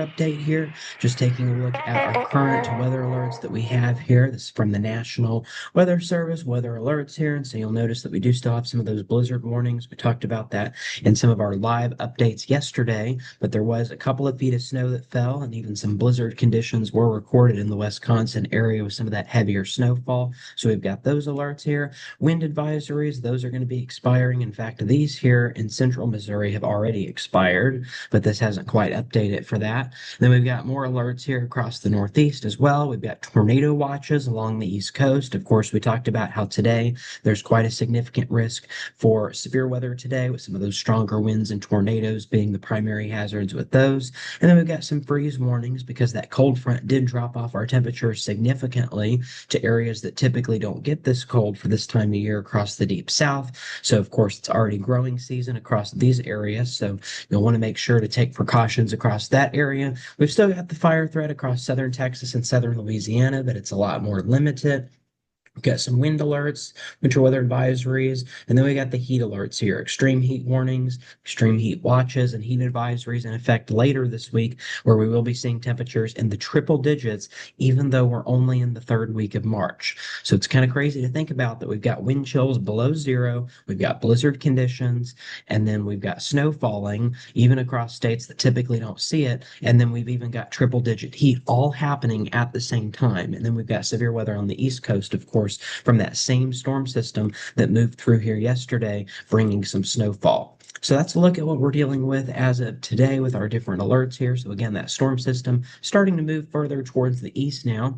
update here. Just taking a look at our current weather alerts that we have here. This is from the National Weather Service weather alerts here. And so you'll notice that we do still have some of those blizzard warnings. We talked about that in some of our live updates yesterday, but there was a couple of feet of snow that fell, and even some blizzard conditions were recorded in the Wisconsin area with some of that heavier snowfall. So we've got those alerts here. Wind advisories, those are going to be expiring. In fact, these here in central Missouri have already expired, but this hasn't quite updated for that. Then we've got more alerts here across the Northeast as well. We've got tornado watches along the East Coast. Of course, we talked about how today there's quite a significant risk for severe weather today, with some of those stronger winds and tornadoes being the primary hazards with those. And then we've got some freeze warnings because that cold front did drop off our temperatures significantly to areas that typically don't get this cold for this time of year across the deep south. So, of course, it's already growing season across these areas. So you'll want to make sure to take precautions across that area. We've still got the fire threat across southern Texas and southern Louisiana, but it's a lot more limited. We've got some wind alerts, winter weather advisories, and then we got the heat alerts here, extreme heat warnings, extreme heat watches, and heat advisories in effect later this week, where we will be seeing temperatures in the triple digits, even though we're only in the third week of March. So it's kind of crazy to think about that we've got wind chills below zero, we've got blizzard conditions, and then we've got snow falling, even across states that typically don't see it, and then we've even got triple digit heat all happening at the same time. And then we've got severe weather on the East Coast, of course, from that same storm system that moved through here yesterday, bringing some snowfall. So that's a look at what we're dealing with as of today with our different alerts here. So again, that storm system starting to move further towards the east now.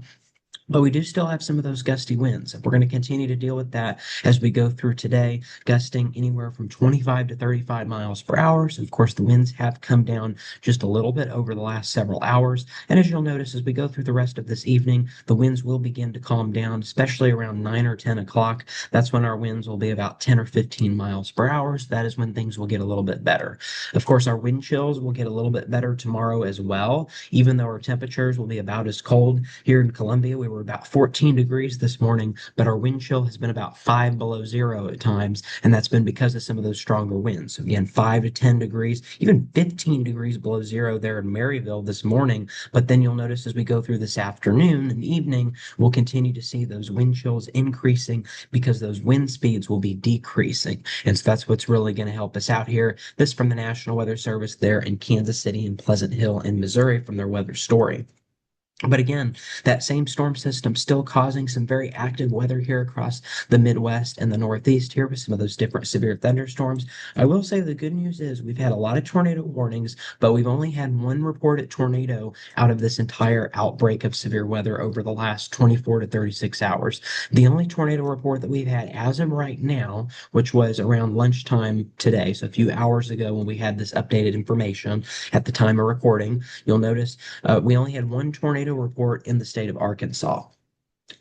But we do still have some of those gusty winds. We're going to continue to deal with that as we go through today, gusting anywhere from 25 to 35 miles per hour. So, of course, the winds have come down just a little bit over the last several hours. And as you'll notice, as we go through the rest of this evening, the winds will begin to calm down, especially around 9 or 10 o'clock. That's when our winds will be about 10 or 15 miles per hour. So that is when things will get a little bit better. Of course, our wind chills will get a little bit better tomorrow as well, even though our temperatures will be about as cold. Here in Columbia, we were about 14 degrees this morning, but our wind chill has been about 5 below zero at times, and that's been because of some of those stronger winds. So again, 5 to 10 degrees, even 15 degrees below zero there in Maryville this morning. But then you'll notice as we go through this afternoon and evening, we'll continue to see those wind chills increasing because those wind speeds will be decreasing. And so that's what's really going to help us out here. This from the National Weather Service there in Kansas City and Pleasant Hill in Missouri from their weather story. But again, that same storm system still causing some very active weather here across the Midwest and the Northeast here with some of those different severe thunderstorms. I will say the good news is we've had a lot of tornado warnings, but we've only had one reported tornado out of this entire outbreak of severe weather over the last 24 to 36 hours. The only tornado report that we've had as of right now, which was around lunchtime today, so a few hours ago when we had this updated information at the time of recording, you'll notice we only had one tornado report in the state of Arkansas.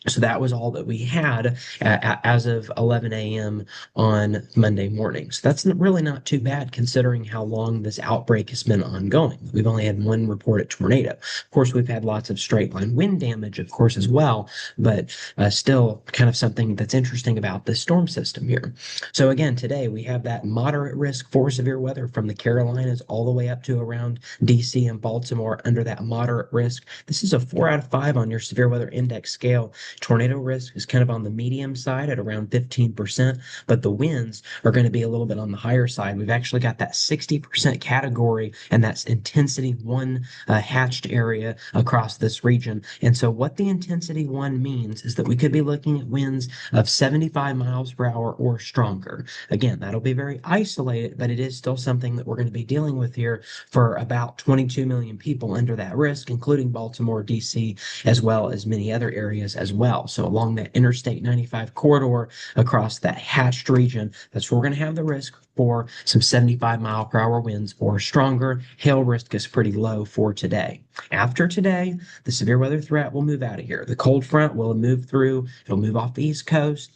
So that was all that we had as of 11 a.m. on Monday morning. So that's really not too bad considering how long this outbreak has been ongoing. We've only had one reported tornado. Of course, we've had lots of straight line wind damage, of course, as well, but still kind of something that's interesting about this storm system here. So again, today we have that moderate risk for severe weather from the Carolinas all the way up to around DC and Baltimore under that moderate risk. This is a 4 out of 5 on your severe weather index scale. Tornado risk is kind of on the medium side at around 15%, but the winds are going to be a little bit on the higher side. We've actually got that 60% category, and that's intensity one hatched area across this region. And so what the intensity one means is that we could be looking at winds of 75 miles per hour or stronger. Again, that'll be very isolated, but it is still something that we're going to be dealing with here for about 22 million people under that risk, including Baltimore, DC, as well as many other areas as well. So along that Interstate 95 corridor across that hatched region, that's where we're going to have the risk for some 75 mile per hour winds or stronger. Hail risk is pretty low for today. After today, the severe weather threat will move out of here. The cold front will move through. It'll move off the East Coast.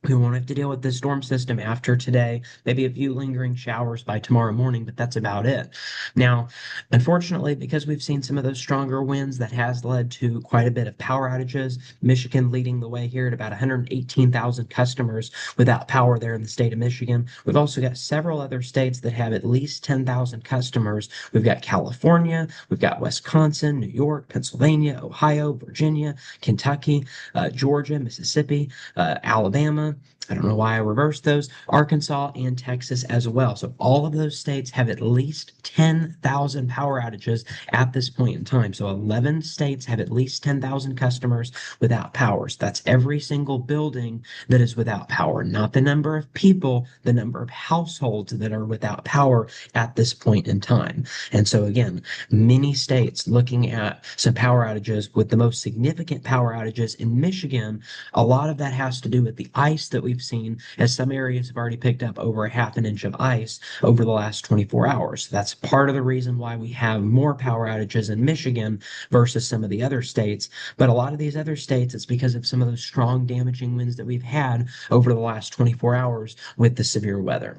We won't have to deal with this storm system after today, maybe a few lingering showers by tomorrow morning, but that's about it. Now, unfortunately, because we've seen some of those stronger winds, that has led to quite a bit of power outages. Michigan leading the way here at about 118,000 customers without power there in the state of Michigan. We've also got several other states that have at least 10,000 customers. We've got California, we've got Wisconsin, New York, Pennsylvania, Ohio, Virginia, Kentucky, Georgia, Mississippi, Alabama. I don't know why I reversed those. Arkansas and Texas as well. So all of those states have at least 10,000 power outages at this point in time. So 11 states have at least 10,000 customers without power. So that's every single building that is without power, not the number of people, the number of households that are without power at this point in time. And so again, many states looking at some power outages, with the most significant power outages in Michigan. A lot of that has to do with the ice that we've seen, as some areas have already picked up over a half an inch of ice over the last 24 hours. That's part of the reason why we have more power outages in Michigan versus some of the other states. But a lot of these other states, it's because of some of those strong damaging winds that we've had over the last 24 hours with the severe weather.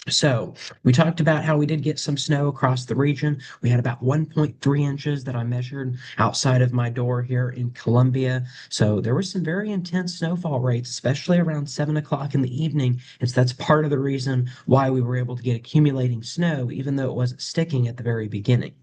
So we talked about how we did get some snow across the region. We had about 1.3 inches that I measured outside of my door here in Columbia. So there was some very intense snowfall rates, especially around 7 o'clock in the evening. And so that's part of the reason why we were able to get accumulating snow, even though it wasn't sticking at the very beginning.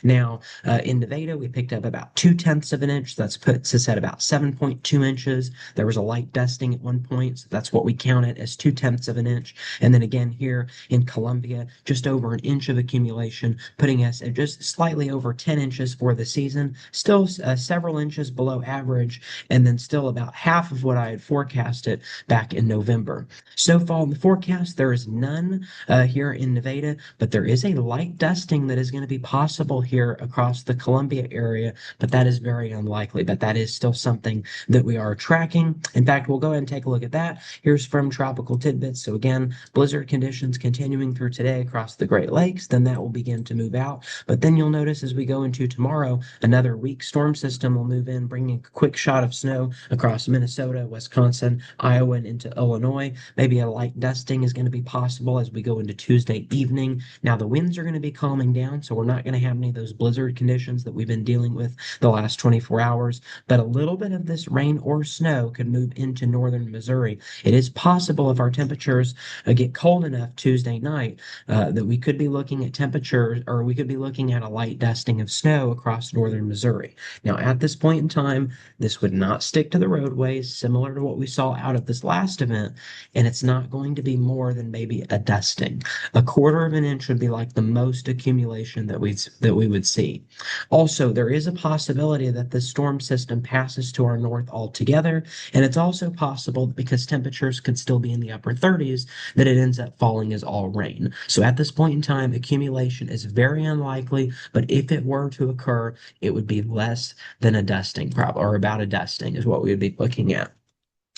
Now, in Nevada, we picked up about 2/10 of an inch. That's puts us at about 7.2 inches. There was a light dusting at one point, so that's what we counted as 2/10 of an inch. And then again here in Columbia, just over an inch of accumulation, putting us at just slightly over 10 inches for the season. Still several inches below average, and then still about half of what I had forecasted back in November. Snowfall in the forecast, there is none here in Nevada, but there is a light dusting that is going to be possible here across the Columbia area, but that is very unlikely. But that is still something that we are tracking. In fact, we'll go ahead and take a look at that. Here's from Tropical Tidbits. So again, blizzard conditions continuing through today across the Great Lakes, then that will begin to move out. But then you'll notice as we go into tomorrow, another weak storm system will move in, bringing a quick shot of snow across Minnesota, Wisconsin, Iowa, and into Illinois. Maybe a light dusting is going to be possible as we go into Tuesday evening. Now, the winds are going to be calming down, so we're not going to have any of those blizzard conditions that we've been dealing with the last 24 hours. But a little bit of this rain or snow could move into northern Missouri. It is possible if our temperatures get cold enough Tuesday night that we could be looking at temperatures, or we could be looking at a light dusting of snow across northern Missouri. Now, at this point in time, this would not stick to the roadways, similar to what we saw out of this last event, and it's not going to be more than maybe a dusting. A quarter of an inch would be like the most accumulation that we would see. Also, there is a possibility that this storm system passes to our north altogether, and it's also possible that because temperatures could still be in the upper 30s, that it ends up falling as all rain. So at this point in time, accumulation is very unlikely, but if it were to occur, it would be less than a dusting, probably, or about a dusting is what we would be looking at.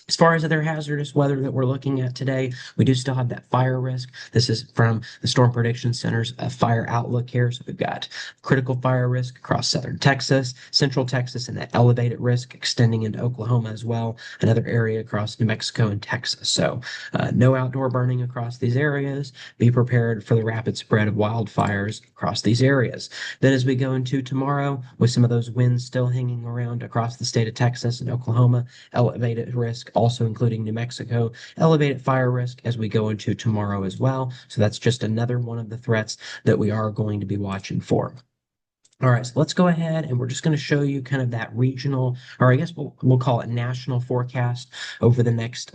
As far as other hazardous weather that we're looking at today, we do still have that fire risk. This is from the Storm Prediction Center's fire outlook here. So we've got critical fire risk across southern Texas, central Texas, and that elevated risk extending into Oklahoma as well, another area across New Mexico and Texas. So no outdoor burning across these areas. Be prepared for the rapid spread of wildfires across these areas. Then as we go into tomorrow, with some of those winds still hanging around across the state of Texas and Oklahoma, elevated risk, also including New Mexico, elevated fire risk as we go into tomorrow as well. So that's just another one of the threats that we are going to be watching for. All right, so let's go ahead and we're just going to show you kind of that regional, or I guess we'll call it national forecast over the next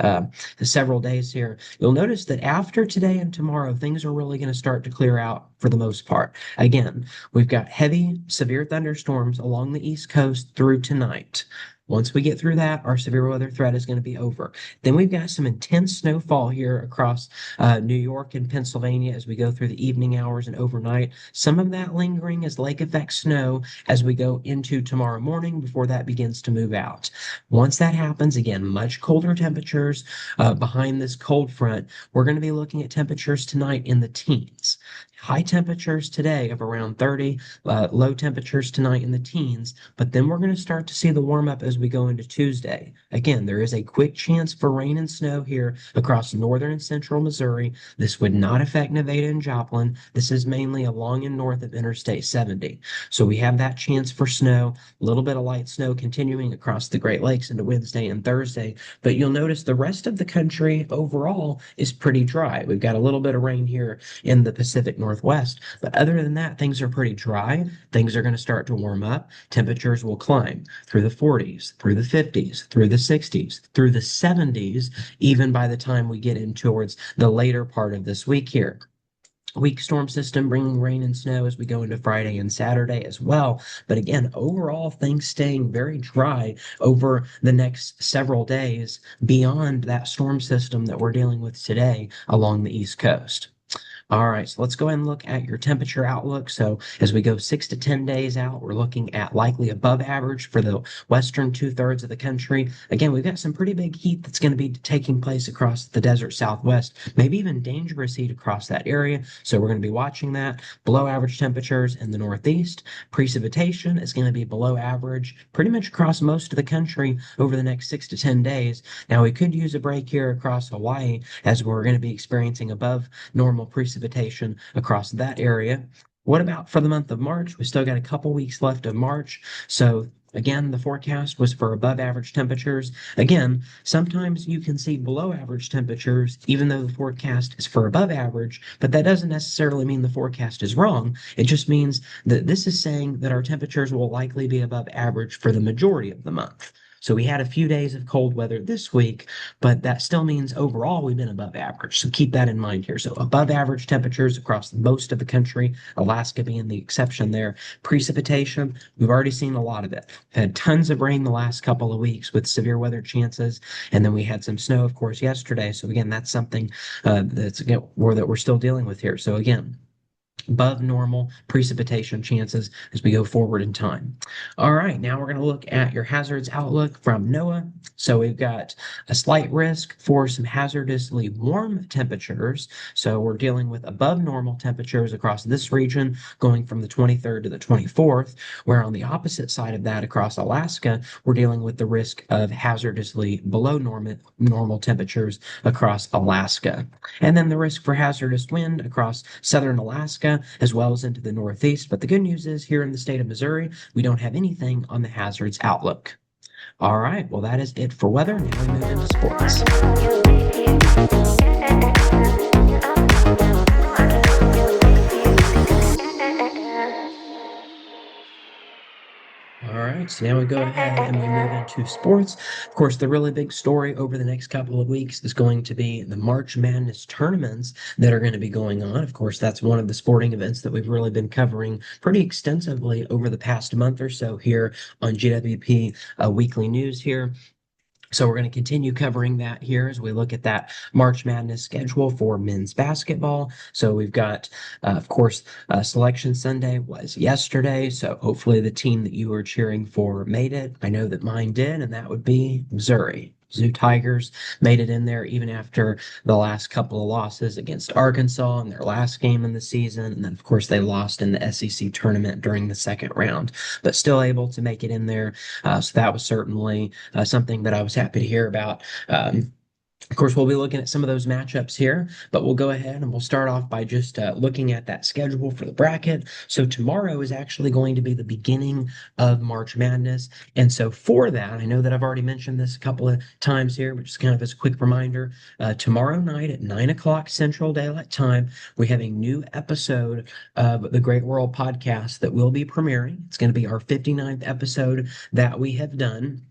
several days here. You'll notice that after today and tomorrow, things are really going to start to clear out for the most part. Again, we've got heavy, severe thunderstorms along the East Coast through tonight. Once we get through that, our severe weather threat is going to be over. Then we've got some intense snowfall here across New York and Pennsylvania as we go through the evening hours and overnight. Some of that lingering as lake effect snow as we go into tomorrow morning before that begins to move out. Once that happens, again, much colder temperatures behind this cold front. We're going to be looking at temperatures tonight in the teens. high temperatures today of around 30, low temperatures tonight in the teens, but then we're going to start to see the warm up as we go into Tuesday. Again, there is a quick chance for rain and snow here across northern and central Missouri. This would not affect Nevada and Joplin. This is mainly along and north of Interstate 70. So we have that chance for snow, a little bit of light snow continuing across the Great Lakes into Wednesday and Thursday. But you'll notice the rest of the country overall is pretty dry. We've got a little bit of rain here in the Pacific Northwest, but other than that, things are pretty dry. Things are going to start to warm up. Temperatures will climb through the 40s, through the 50s, through the 60s, through the 70s, even by the time we get in towards the later part of this week here. Weak storm system bringing rain and snow as we go into Friday and Saturday as well. But again, overall, things staying very dry over the next several days beyond that storm system that we're dealing with today along the East Coast. All right, so let's go ahead and look at your temperature outlook. So as we go 6 to 10 days out, we're looking at likely above average for the western two-thirds of the country. Again, we've got some pretty big heat that's going to be taking place across the desert Southwest, maybe even dangerous heat across that area. So we're going to be watching that. Below average temperatures in the Northeast. Precipitation is going to be below average pretty much across most of the country over the next 6 to 10 days. Now, we could use a break here across Hawaii as we're going to be experiencing above normal precipitation across that area. What about for the month of March? We still got a couple weeks left of March. So again, the forecast was for above average temperatures. Again, sometimes you can see below average temperatures, even though the forecast is for above average, but that doesn't necessarily mean the forecast is wrong. It just means that this is saying that our temperatures will likely be above average for the majority of the month. So we had a few days of cold weather this week, but that still means overall we've been above average. So keep that in mind here. So above average temperatures across most of the country, Alaska being the exception there. Precipitation, we've already seen a lot of it. Had tons of rain the last couple of weeks with severe weather chances, and then we had some snow, of course, yesterday. So again, that's something that we're still dealing with here. So again, above normal precipitation chances as we go forward in time. All right, now we're going to look at your hazards outlook from NOAA. So we've got a slight risk for some hazardously warm temperatures. So we're dealing with above normal temperatures across this region going from the 23rd to the 24th, where on the opposite side of that across Alaska, we're dealing with the risk of hazardously below normal temperatures across Alaska. And then the risk for hazardous wind across southern Alaska as well as into the Northeast. But the good news is here in the state of Missouri, we don't have anything on the hazards outlook. All right, well, that is it for weather. Now we move into sports. All right, so now we go ahead and we move into sports. Of course, the really big story over the next couple of weeks is going to be the March Madness tournaments that are going to be going on. Of course, that's one of the sporting events that we've really been covering pretty extensively over the past month or so here on GWP Weekly News here. So we're going to continue covering that here as we look at that March Madness schedule for men's basketball. So we've got, of course, Selection Sunday was yesterday. So hopefully the team that you were cheering for made it. I know that mine did, and that would be Missouri. Zoo Tigers made it in there even after the last couple of losses against Arkansas in their last game in the season. And then, of course, they lost in the SEC tournament during the second round, but still able to make it in there. So that was certainly something that I was happy to hear about. Of course, we'll be looking at some of those matchups here, but we'll go ahead and we'll start off by just looking at that schedule for the bracket. So tomorrow is actually going to be the beginning of March Madness. And so for that, I know that I've already mentioned this a couple of times here, but just kind of as a quick reminder, tomorrow night at 9 o'clock Central Daylight Time, we have a new episode of the Great World Podcast that will be premiering. It's going to be our 59th episode that we have done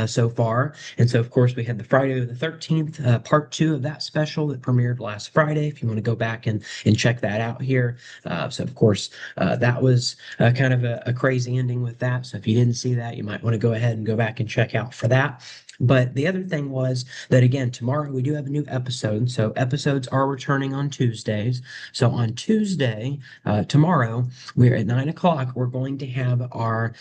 so far. And so, of course, we had the Friday the 13th, part two of that special that premiered last Friday, if you want to go back and check that out here. So, of course, that was kind of a crazy ending with that. So if you didn't see that, you might want to go ahead and go back and check out for that. But the other thing was that again, tomorrow we do have a new episode. So episodes are returning on Tuesdays. So on Tuesday, tomorrow, we're at 9 o'clock. We're going to have our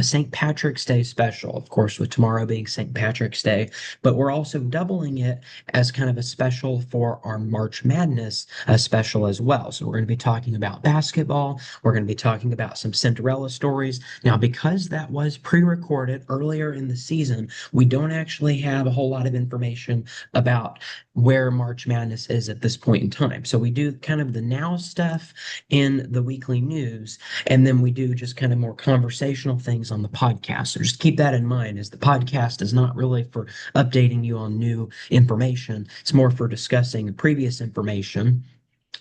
St. Patrick's Day special, of course, with tomorrow being St. Patrick's Day. But we're also doubling it as kind of a special for our March Madness special as well. So we're going to be talking about basketball. We're going to be talking about some Cinderella stories. Now, because that was pre-recorded earlier in the season, we don't actually have a whole lot of information about where March Madness is at this point in time. So we do kind of the now stuff in the weekly news, and then we do just kind of more conversational things on the podcast. So just keep that in mind, as the podcast is not really for updating you on new information. It's more for discussing previous information.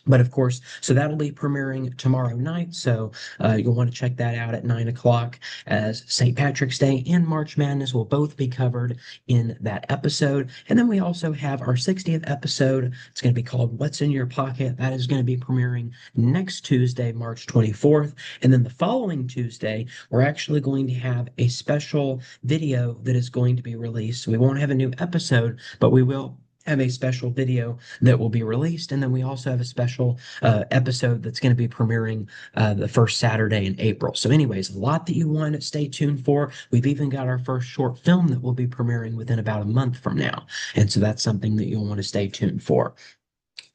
But of course, so that'll be premiering tomorrow night. So you'll want to check that out at 9 o'clock, as St. Patrick's Day and March Madness will both be covered in that episode. And then we also have our 60th episode. It's going to be called What's in Your Pocket. That is going to be premiering next Tuesday, March 24th. And then the following Tuesday, we're actually going to have a special video that is going to be released. So we won't have a new episode, but we will have a special video that will be released. And then we also have a special episode that's going to be premiering the first Saturday in April. So, anyways, a lot that you want to stay tuned for. We've even got our first short film that will be premiering within about a month from now. And so that's something that you'll want to stay tuned for.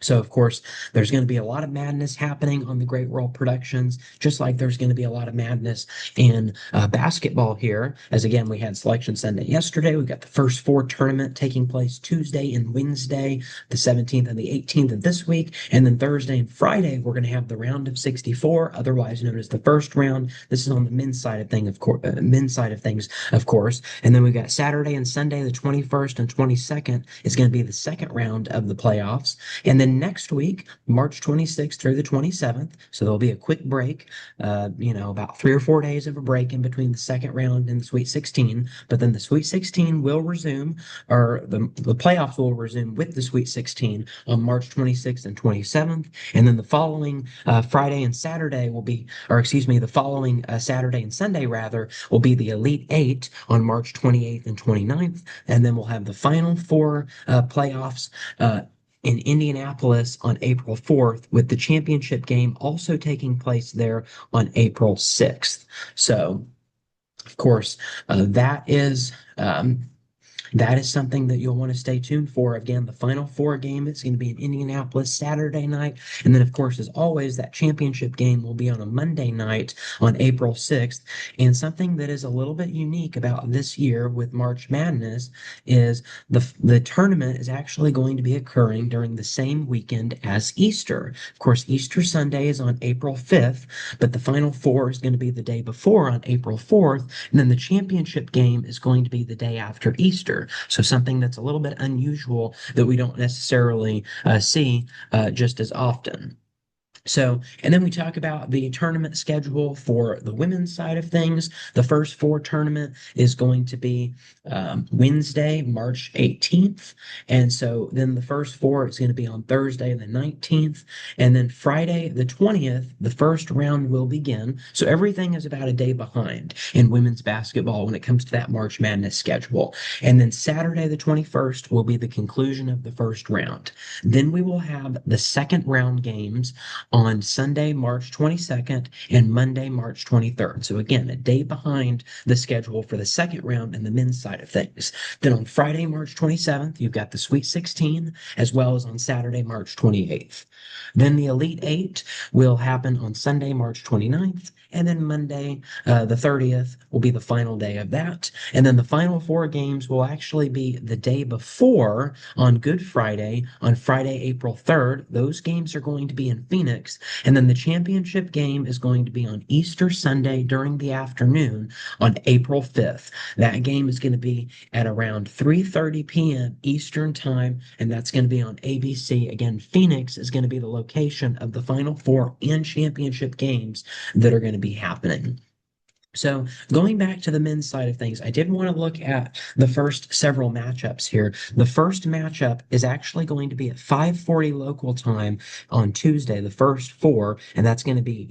So, of course, there's going to be a lot of madness happening on the Great World Productions, just like there's going to be a lot of madness in basketball here. As again, we had Selection Sunday yesterday. We've got the first four tournament taking place Tuesday and Wednesday, the 17th and the 18th of this week. And then Thursday and Friday, we're going to have the round of 64, otherwise known as the first round. This is on the men's side of things, of course. And then we've got Saturday and Sunday, the 21st and 22nd, is going to be the second round of the playoffs. And then next week, March 26th through the 27th, so there'll be a quick break, about 3 or 4 days of a break in between the second round and the Sweet 16. But then the Sweet 16 will resume, or the playoffs will resume with the Sweet 16 on March 26th and 27th. And then the following Friday and Saturday will be, or excuse me, the following Saturday and Sunday rather, will be the Elite Eight on March 28th and 29th. And then we'll have the final four playoffs. In Indianapolis on April 4th, with the championship game also taking place there on April 6th. So, of course, that is something that you'll want to stay tuned for. Again, the Final Four game is going to be in Indianapolis Saturday night. And then, of course, as always, that championship game will be on a Monday night on April 6th. And something that is a little bit unique about this year with March Madness is the tournament is actually going to be occurring during the same weekend as Easter. Of course, Easter Sunday is on April 5th, but the Final Four is going to be the day before on April 4th. And then the championship game is going to be the day after Easter. So something that's a little bit unusual that we don't necessarily see just as often. So, and then we talk about the tournament schedule for the women's side of things. The first four tournament is going to be Wednesday, March 18th. And so then the first four is going to be on Thursday, the 19th. And then Friday, the 20th, the first round will begin. So everything is about a day behind in women's basketball when it comes to that March Madness schedule. And then Saturday, the 21st, will be the conclusion of the first round. Then we will have the second round games on Sunday, March 22nd, and Monday, March 23rd. So again, a day behind the schedule for the second round and the men's side of things. Then on Friday, March 27th, you've got the Sweet 16, as well as on Saturday, March 28th. Then the Elite Eight will happen on Sunday, March 29th, and then Monday, the 30th, will be the final day of that. And then the final four games will actually be the day before on Good Friday, on Friday, April 3rd. Those games are going to be in Phoenix. And then the championship game is going to be on Easter Sunday during the afternoon on April 5th. That game is going to be at around 3:30 p.m. Eastern Time, and that's going to be on ABC. Again, Phoenix is going to be the location of the Final Four and championship games that are going to be happening. So going back to the men's side of things, I did want to look at the first several matchups here. The first matchup is actually going to be at 5:40 local time on Tuesday, the first four, and that's going to be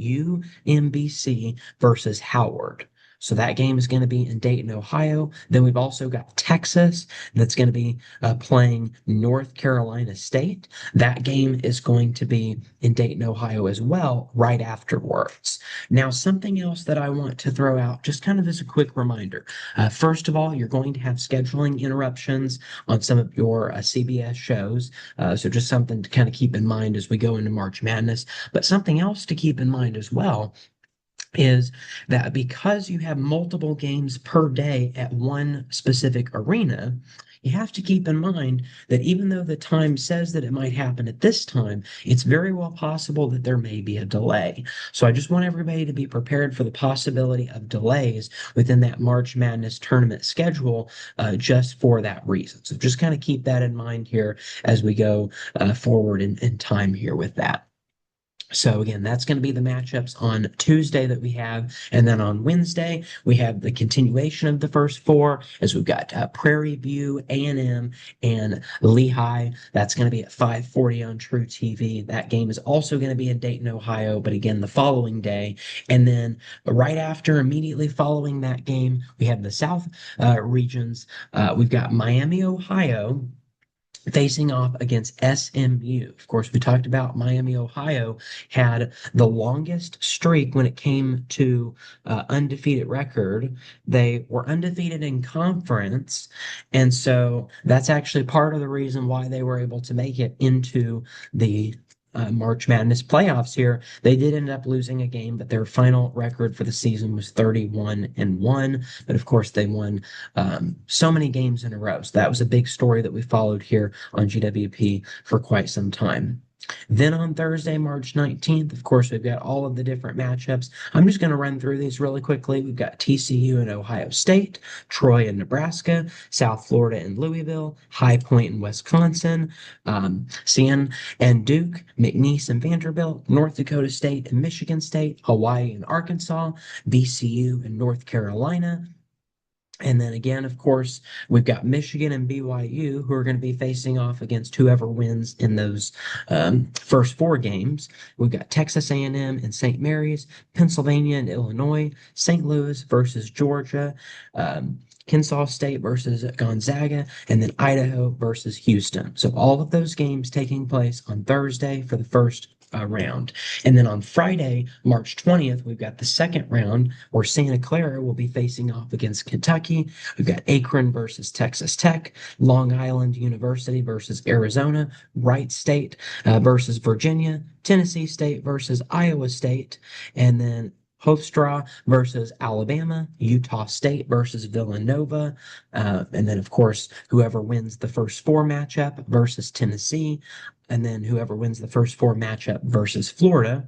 UMBC versus Howard. So that game is going to be in Dayton, Ohio. Then we've also got Texas that's going to be playing North Carolina State. That game is going to be in Dayton, Ohio as well, right afterwards. Now, something else that I want to throw out, just kind of as a quick reminder. First of all, you're going to have scheduling interruptions on some of your CBS shows. So just something to kind of keep in mind as we go into March Madness. But something else to keep in mind as well is that because you have multiple games per day at one specific arena, you have to keep in mind that even though the time says that it might happen at this time, it's very well possible that there may be a delay. So I just want everybody to be prepared for the possibility of delays within that March Madness tournament schedule, just for that reason. So just kind of keep that in mind here as we go forward in time here with that. So again, that's going to be the matchups on Tuesday that we have, and then on Wednesday we have the continuation of the first four, as we've got Prairie View, A&M, and Lehigh. That's going to be at 5:40 on True TV. That game is also going to be in Dayton, Ohio, but again the following day. And then right after, immediately following that game, we have the South regions. We've got Miami, Ohio, facing off against SMU. Of course, we talked about Miami, Ohio had the longest streak when it came to undefeated record. They were undefeated in conference, and so that's actually part of the reason why they were able to make it into the March Madness playoffs here. They did end up losing a game, but their final record for the season was 31-1. But of course, they won so many games in a row. So that was a big story that we followed here on GWP for quite some time. Then on Thursday, March 19th, of course, we've got all of the different matchups. I'm just going to run through these really quickly. We've got TCU and Ohio State, Troy and Nebraska, South Florida and Louisville, High Point and Wisconsin, CN and Duke, McNeese and Vanderbilt, North Dakota State and Michigan State, Hawaii and Arkansas, VCU and North Carolina. And then again, of course, we've got Michigan and BYU who are going to be facing off against whoever wins in those first four games. We've got Texas A&M and St. Mary's, Pennsylvania and Illinois, St. Louis versus Georgia, Kennesaw State versus Gonzaga, and then Idaho versus Houston. So all of those games taking place on Thursday for the first round. And then on Friday, March 20th, we've got the second round where Santa Clara will be facing off against Kentucky. We've got Akron versus Texas Tech, Long Island University versus Arizona, Wright State versus Virginia, Tennessee State versus Iowa State, and then Hofstra versus Alabama, Utah State versus Villanova, and then, of course, whoever wins the first four matchup versus Tennessee, and then whoever wins the first four matchup versus Florida.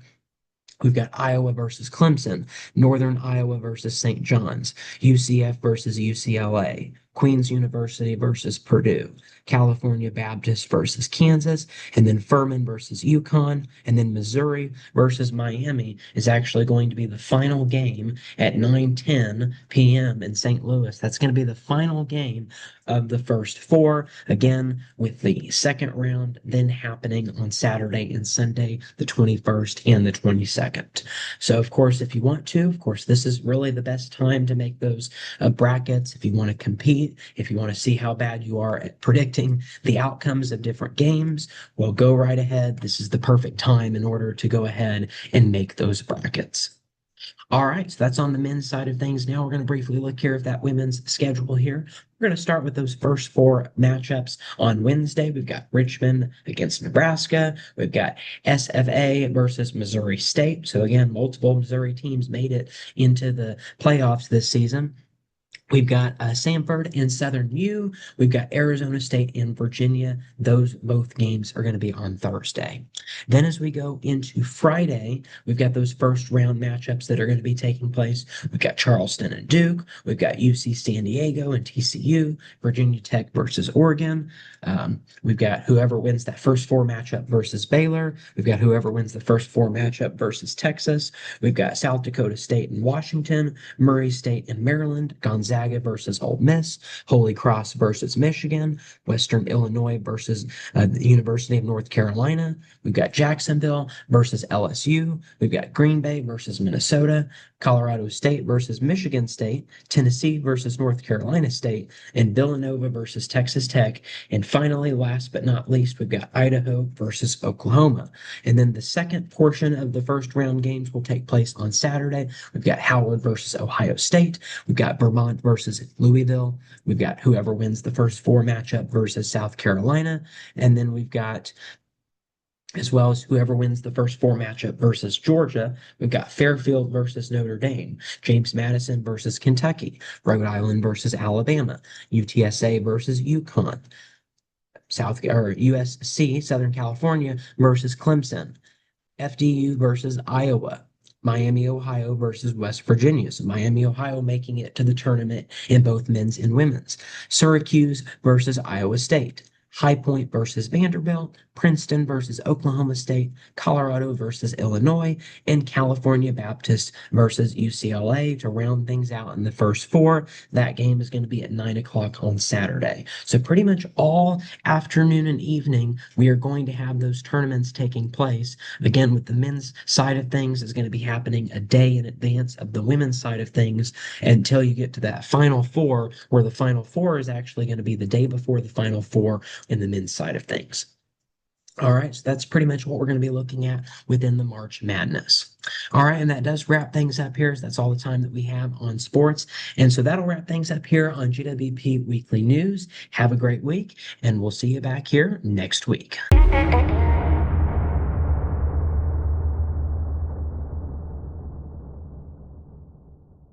We've got Iowa versus Clemson, Northern Iowa versus St. John's, UCF versus UCLA, Queen's University versus Purdue, California Baptist versus Kansas, and then Furman versus UConn, and then Missouri versus Miami is actually going to be the final game at 9:10 p.m. in St. Louis. That's going to be the final game of the first four, again, with the second round then happening on Saturday and Sunday, the 21st and the 22nd. So, of course, if you want to, of course, this is really the best time to make those brackets. If you want to compete, if you want to see how bad you are at predicting the outcomes of different games, well, go right ahead. This is the perfect time in order to go ahead and make those brackets. All right, so that's on the men's side of things. Now we're going to briefly look here at that women's schedule here. We're going to start with those first four matchups on Wednesday. We've got Richmond against Nebraska. We've got SFA versus Missouri State. So again, multiple Missouri teams made it into the playoffs this season. We've got Samford and Southern U. We've got Arizona State and Virginia. Those both games are going to be on Thursday. Then as we go into Friday, we've got those first round matchups that are going to be taking place. We've got Charleston and Duke. We've got UC San Diego and TCU, Virginia Tech versus Oregon. We've got whoever wins that first four matchup versus Baylor. We've got whoever wins the first four matchup versus Texas. We've got South Dakota State and Washington, Murray State and Maryland, Gonzaga Gonzaga versus Ole Miss, Holy Cross versus Michigan, Western Illinois versus the University of North Carolina. We've got Jacksonville versus LSU. We've got Green Bay versus Minnesota, Colorado State versus Michigan State, Tennessee versus North Carolina State, and Villanova versus Texas Tech. And finally, last but not least, we've got Idaho versus Oklahoma. And then the second portion of the first round games will take place on Saturday. We've got Howard versus Ohio State. We've got Vermont versus Louisville. We've got whoever wins the first four matchup versus South Carolina. And then we've got, as well as whoever wins the first four matchup versus Georgia. We've got Fairfield versus Notre Dame, James Madison versus Kentucky, Rhode Island versus Alabama, UTSA versus UConn, USC, Southern California versus Clemson, FDU versus Iowa, Miami, Ohio versus West Virginia. So Miami, Ohio making it to the tournament in both men's and women's. Syracuse versus Iowa State. High Point versus Vanderbilt, Princeton versus Oklahoma State, Colorado versus Illinois, and California Baptist versus UCLA to round things out in the first four. That game is going to be at 9 o'clock on Saturday. So pretty much all afternoon and evening, we are going to have those tournaments taking place. Again, with the men's side of things is going to be happening a day in advance of the women's side of things until you get to that Final Four, where the Final Four is actually going to be the day before the Final Four in the men's side of things. All right, so that's pretty much what we're going to be looking at within the March Madness. All right, and that does wrap things up here. So that's all the time that we have on sports. And so that'll wrap things up here on GWP Weekly News. Have a great week, and we'll see you back here next week.